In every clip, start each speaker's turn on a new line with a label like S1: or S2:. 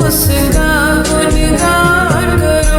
S1: उसका गुणगान करो।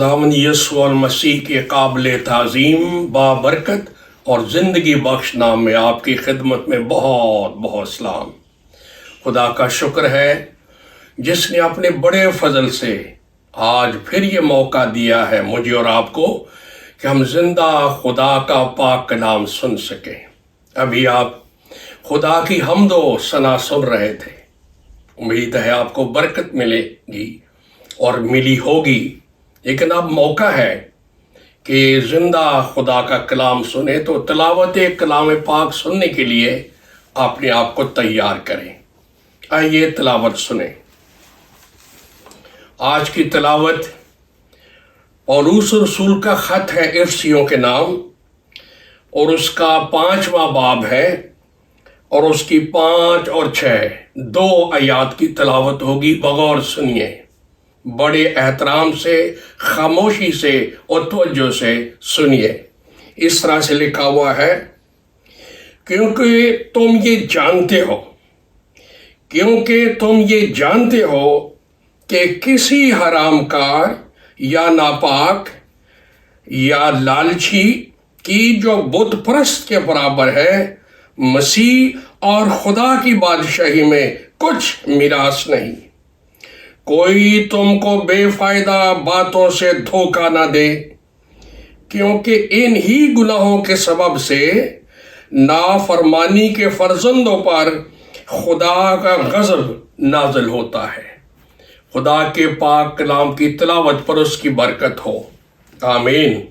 S1: खुदावंद यीशु और मसीह के काबिल ताज़ीम बाबरकत और ज़िंदगी बख्श नाम में आपकी खिदमत में बहुत बहुत सलाम। खुदा का शुक्र है जिसने अपने बड़े फजल से आज फिर ये मौका दिया है मुझे और आपको कि हम जिंदा खुदा का पाक कलाम सुन सकें। अभी आप खुदा की हम्दो सना सुन रहे थे। उम्मीद है आपको बरकत मिलेगी और मिली होगी, लेकिन अब मौका है कि जिंदा खुदा का कलाम सुने। तो तिलावत कलाम पाक सुनने के लिए अपने आप को तैयार करें। आइए तिलावत सुने। आज की तिलावत पौलुस रसूल का खत है इफिसियों के नाम, और उसका 5वां बाब है और उसकी 5 और 6 2 आयात की तिलावत होगी। बगौर सुनिए, बड़े एहतराम से, खामोशी से और तवज्जो से सुनिए। इस तरह से लिखा हुआ है, क्योंकि तुम ये जानते हो कि किसी हरामकार या नापाक या लालची की जो बुत परस्त के बराबर है, मसीह और खुदा की बादशाही में कुछ मिरास नहीं। कोई तुमको बेफायदा बातों से धोखा ना दे, क्योंकि इन ही गुनाहों के सबब से नाफरमानी के फर्जंदों पर खुदा का गज़ब नाज़िल होता है। खुदा के पाक कलाम की तिलावत पर उसकी बरकत हो, आमीन।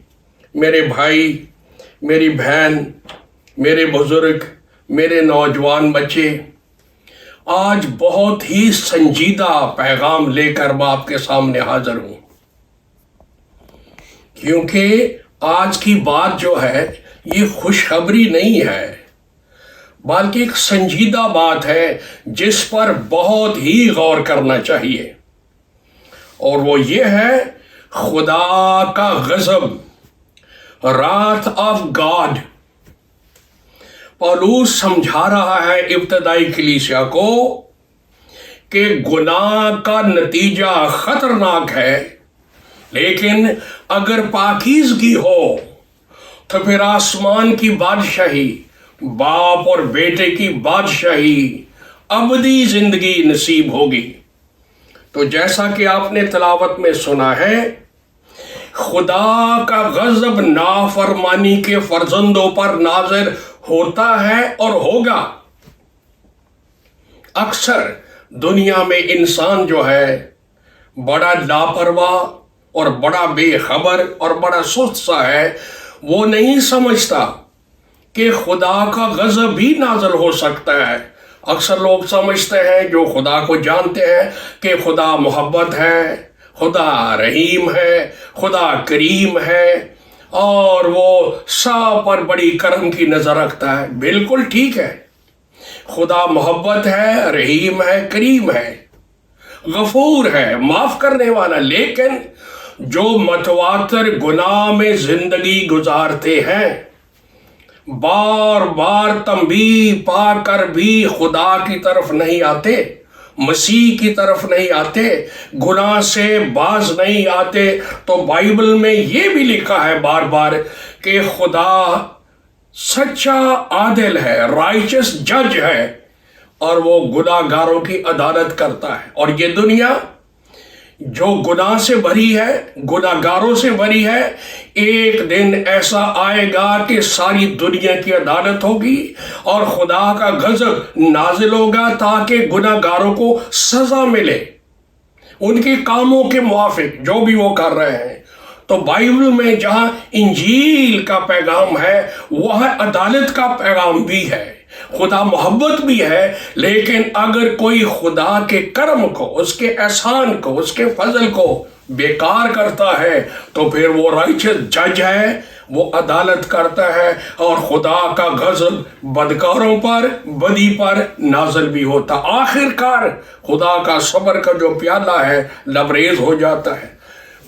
S1: मेरे भाई, मेरी बहन, मेरे बुजुर्ग, मेरे नौजवान बच्चे, आज बहुत ही संजीदा पैगाम लेकर मैं आपके सामने हाजिर हूं, क्योंकि आज की बात जो है ये खुशखबरी नहीं है, बल्कि एक संजीदा बात है जिस पर बहुत ही गौर करना चाहिए। और वो ये है खुदा का गज़ब, राथ ऑफ गॉड। पौलुस समझा रहा है इब्तदाई कलीसिया को कि गुनाह का नतीजा खतरनाक है, लेकिन अगर पाकीज़गी हो तो फिर आसमान की बादशाही, बाप और बेटे की बादशाही, अबदी जिंदगी नसीब होगी। तो जैसा कि आपने तिलावत में सुना है, खुदा का गज़ब नाफरमानी के फर्जंदों पर नाज़िल होता है और होगा। अक्सर दुनिया में इंसान जो है बड़ा लापरवाह और बड़ा बेखबर और बड़ा सुस्त सा है। वो नहीं समझता कि खुदा का गज़ब भी नाज़िल हो सकता है। अक्सर लोग समझते हैं, जो खुदा को जानते हैं, कि खुदा मोहब्बत है, खुदा रहीम है, खुदा करीम है और वो सब पर बड़ी करम की नजर रखता है। बिल्कुल ठीक है, खुदा मोहब्बत है, रहीम है, करीम है, गफूर है, माफ करने वाला। लेकिन जो मतवातर गुनाह में जिंदगी गुजारते हैं, बार बार तंबीह पाकर भी खुदा की तरफ नहीं आते, मसीह की तरफ नहीं आते, गुनाह से बाज नहीं आते, तो बाइबल में ये भी लिखा है बार बार कि खुदा सच्चा आदिल है, राइचस जज है, और वो गुनाहगारों की अदालत करता है। और ये दुनिया जो गुनाह से भरी है, गुनाहगारों से भरी है, एक दिन ऐसा आएगा कि सारी दुनिया की अदालत होगी और खुदा का गज़ब नाजिल होगा, ताकि गुनाहगारों को सजा मिले उनके कामों के मुआफिक जो भी वो कर रहे हैं। तो बाइबल में जहां इंजील का पैगाम है, वह अदालत का पैगाम भी है, खुदा मोहब्बत भी है। लेकिन अगर कोई खुदा के कर्म को, उसके एहसान को, उसके फजल को बेकार करता है, तो फिर वो राइचस जज है, वो अदालत करता है और खुदा का गज़ब बदकारों पर, बदी पर नाज़िल भी होता। आखिरकार खुदा का सब्र का जो प्याला है लबरेज हो जाता है।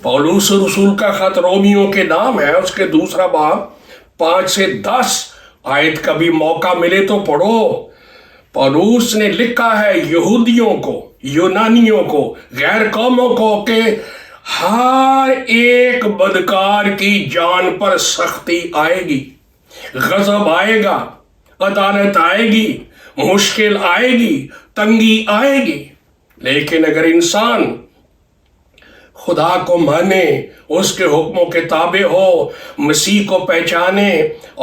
S1: पौलुस रसूल का खत रोमियों के नाम है, उसके 2 बाब 5 से 10 आयत। कभी मौका मिले तो पढ़ो। पौलुस ने लिखा है यहूदियों को, यूनानियों को, गैर कौमों को कि ہر ایک بدکار کی جان پر سختی آئے گی، غضب آئے گا، عدالت آئے گی، مشکل آئے گی، تنگی آئے گی۔ لیکن اگر انسان خدا کو مانے، اس کے حکموں کے تابع ہو، مسیح کو پہچانے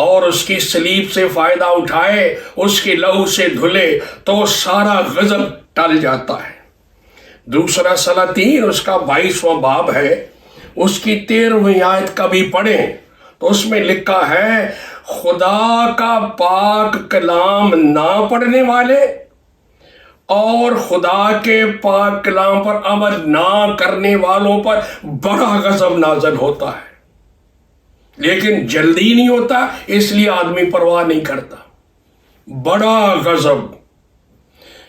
S1: اور اس کی صلیب سے فائدہ اٹھائے، اس کے لہو سے دھلے، تو سارا غضب ٹل جاتا ہے۔ دوسرا سلاطین اس کا 22واں باب ہے، اس کی 13ویں آیت کبھی پڑھیں تو اس میں لکھا ہے، خدا کا پاک کلام نہ پڑھنے والے اور خدا کے پاک کلام پر عمل نہ کرنے والوں پر بڑا غضب نازل ہوتا ہے، لیکن جلدی نہیں ہوتا، اس لیے آدمی پرواہ نہیں کرتا۔ بڑا غضب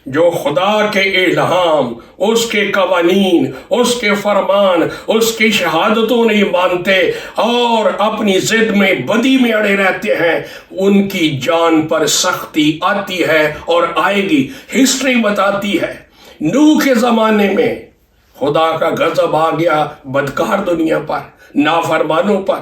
S1: جو خدا کے الہام، اس کے قوانین، اس کے فرمان، اس کی شہادتوں نہیں مانتے اور اپنی ضد میں، بدی میں اڑے رہتے ہیں، ان کی جان پر سختی آتی ہے اور آئے گی۔ ہسٹری بتاتی ہے نوح کے زمانے میں خدا کا غضب آ گیا بدکار دنیا پر، نافرمانوں پر۔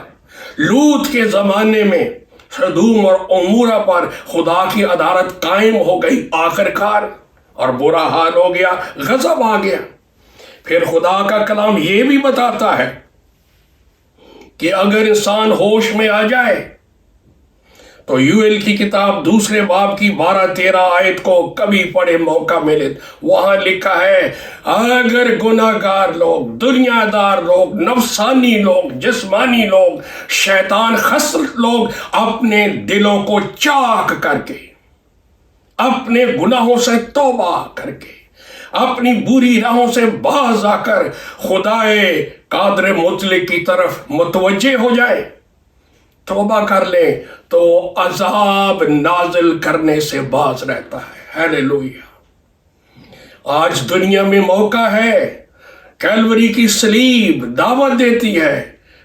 S1: لوط کے زمانے میں سدوم اور عمورہ پر خدا کی عدالت قائم ہو گئی آخرکار، اور برا حال ہو گیا، غضب آ گیا۔ پھر خدا کا کلام یہ بھی بتاتا ہے کہ اگر انسان ہوش میں آ جائے تو یوئیل کی کتاب 2 باب کی 12-13 آیت کو کبھی پڑھے موقع ملے، وہاں لکھا ہے، اگر گناہ گار لوگ، دنیا دار لوگ، نفسانی لوگ، جسمانی لوگ، شیطان خسرت لوگ اپنے دلوں کو چاک کر کے، اپنے گناہوں سے توبہ کر کے، اپنی بری راہوں سے باز آ کر خدائے قادر مطلق کی طرف متوجہ ہو جائے، توبہ کر لے، تو عذاب نازل کرنے سے باز رہتا ہے۔ ہیلیلویا! آج دنیا میں موقع ہے، کیلوری کی صلیب دعوت دیتی ہے،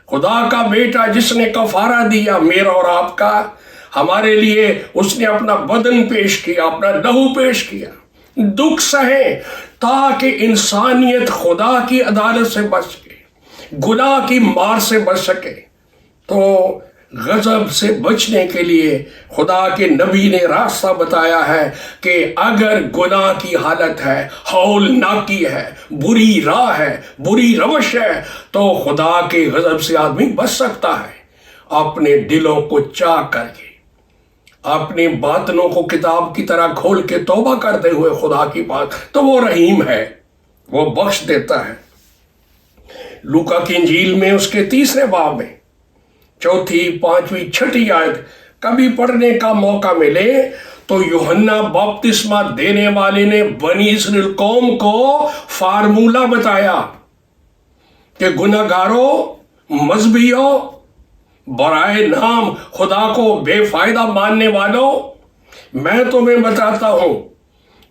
S1: خدا کا بیٹا جس نے کفارہ دیا میرا اور آپ کا، ہمارے لیے اس نے اپنا بدن پیش کیا، اپنا لہو پیش کیا، دکھ سہے تاکہ انسانیت خدا کی عدالت سے بچ سکے، گناہ کی مار سے بچ سکے۔ تو غضب سے بچنے کے لیے خدا کے نبی نے راستہ بتایا ہے کہ اگر گناہ کی حالت ہے، ہول ناکی ہے، بری راہ ہے، بری روش ہے، تو خدا کے غضب سے آدمی بچ سکتا ہے، اپنے دلوں کو چاک کر کے، اپنی باطنوں کو کتاب کی طرح کھول کے توبہ کرتے ہوئے خدا کی بات، تو وہ رحیم ہے، وہ بخش دیتا ہے۔ لوکا کی انجیل میں اس کے 3 باب میں 4، 5، 6 آیت کبھی پڑھنے کا موقع ملے تو یوحنا بپتسمہ دینے والے نے بنی اسرائیل قوم کو فارمولہ بتایا کہ گناہ گاروں، مذہبیوں، برائے نام خدا کو بے فائدہ ماننے والوں، میں تمہیں بتاتا ہوں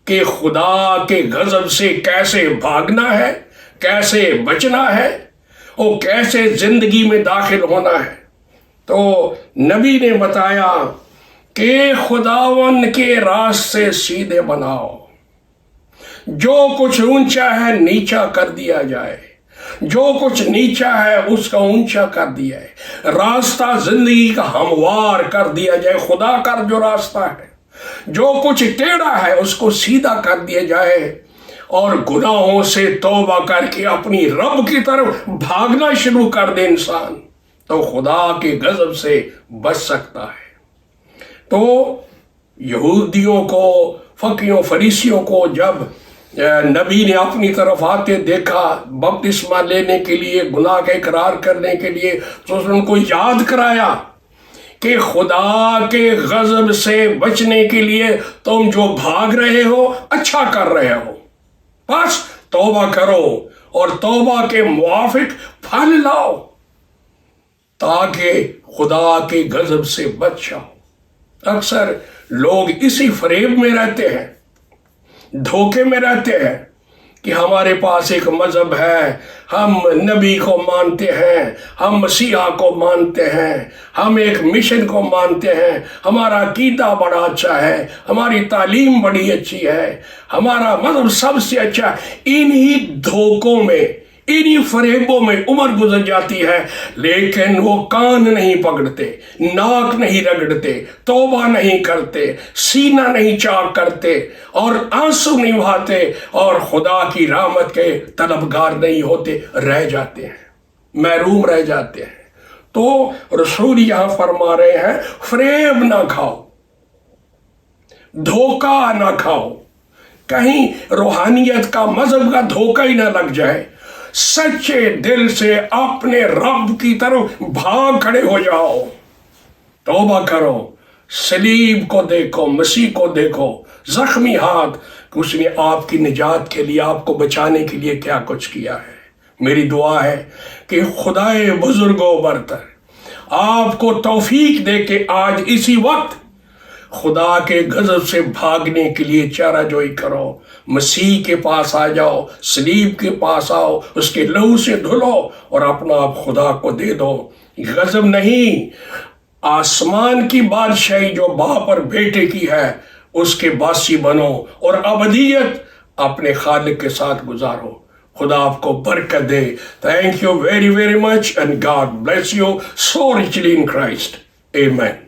S1: کہ خدا کے غضب سے کیسے بھاگنا ہے، کیسے بچنا ہے، اور کیسے زندگی میں داخل ہونا ہے۔ تو نبی نے بتایا کہ خداوند کے راستے سیدھے بناؤ، جو کچھ اونچا ہے نیچا کر دیا جائے، جو کچھ نیچا ہے اس کا اونچا کر دیا ہے، راستہ زندگی کا ہموار کر دیا جائے، خدا کا جو راستہ ہے، جو کچھ ٹیڑھا ہے اس کو سیدھا کر دیا جائے، اور گناہوں سے توبہ کر کے اپنی رب کی طرف بھاگنا شروع کر دے انسان، تو خدا کے غضب سے بچ سکتا ہے۔ تو یہودیوں کو، فقیوں، فریسیوں کو جب نبی نے اپنی طرف آتے دیکھا بپتسمہ لینے کے لیے، گناہ کا اقرار کرنے کے لیے، تو اس نے ان کو یاد کرایا کہ خدا کے غضب سے بچنے کے لیے تم جو بھاگ رہے ہو اچھا کر رہے ہو، بس توبہ کرو اور توبہ کے موافق پھل لاؤ تاکہ خدا کے غضب سے بچ جاؤ۔ اکثر لوگ اسی فریب میں رہتے ہیں، دھوکے میں رہتے ہیں کہ ہمارے پاس ایک مذہب ہے، ہم نبی کو مانتے ہیں، ہم مسیحا کو مانتے ہیں، ہم ایک مشن کو مانتے ہیں، ہمارا عقیدہ بڑا اچھا ہے، ہماری تعلیم بڑی اچھی ہے، ہمارا مذہب سب سے اچھا ہے۔ انہی دھوکوں میں، इन्हीं फरेबों में उम्र गुजर जाती है, लेकिन वो कान नहीं पकड़ते, नाक नहीं रगड़ते, तौबा नहीं करते, सीना नहीं चाक करते और आंसू नहीं बहाते और खुदा की रहमत के तलबगार नहीं होते, रह जाते हैं, महरूम रह जाते हैं। तो रसूल यहां फरमा रहे हैं, फरेब ना खाओ, धोखा ना खाओ, कहीं रूहानियत का, मजहब का धोखा ही ना लग जाए। सच्चे दिल से अपने रब की तरफ भाग खड़े हो जाओ, तौबा करो, सलीब को देखो, मसीह को देखो, जख्मी हाथ, उसने आपकी निजात के लिए, आपको बचाने के लिए क्या कुछ किया है। मेरी दुआ है कि खुदाए बुजुर्गों बरतर आपको तौफीक दे के आज इसी वक्त खुदा के गजब से भागने के लिए चाराजोई करो, मसीह के पास आ जाओ, सलीब के पास आओ, उसके लहू से धुलो और अपना आप खुदा को दे दो। गजब नहीं, आसमान की बादशाही जो बाप और बेटे की है, उसके बासी बनो और अबदियत अपने खालिक के साथ गुजारो। खुदा आपको बरकत दे। Thank you very very much and God bless you so richly in Christ. आमीन।